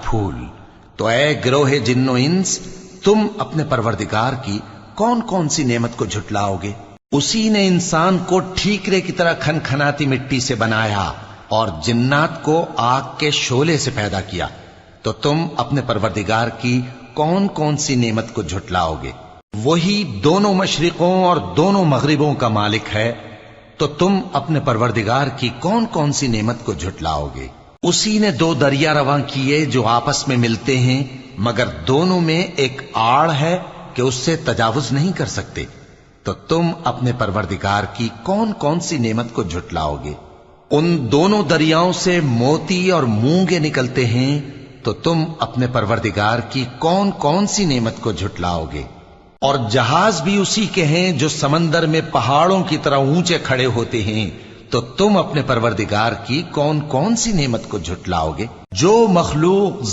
پھول۔ تو اے گروہ جن و انس، تم اپنے پروردگار کی کون کون سی نعمت کو جھٹلاؤ گے؟ اسی نے انسان کو ٹھیکرے کی طرح کھن کھناتی مٹی سے بنایا اور جنات کو آگ کے شعلے سے پیدا کیا، تو تم اپنے پروردگار کی کون کون سی نعمت کو جھٹلاؤ گے؟ وہی دونوں مشرقوں اور دونوں مغربوں کا مالک ہے، تو تم اپنے پروردگار کی کون کون سی نعمت کو جھٹلاؤ گے؟ اسی نے دو دریا رواں کیے جو آپس میں ملتے ہیں، مگر دونوں میں ایک آڑ ہے کہ اس سے تجاوز نہیں کر سکتے، تو تم اپنے پروردگار کی کون کون سی نعمت کو جھٹلاؤ گے؟ ان دونوں دریاؤں سے موتی اور مونگے نکلتے ہیں، تو تم اپنے پروردگار کی کون کون سی نعمت کو جھٹلاؤ گے؟ اور جہاز بھی اسی کے ہیں جو سمندر میں پہاڑوں کی طرح اونچے کھڑے ہوتے ہیں، تو تم اپنے پروردگار کی کون کون سی نعمت کو جھٹلاؤ گے؟ جو مخلوق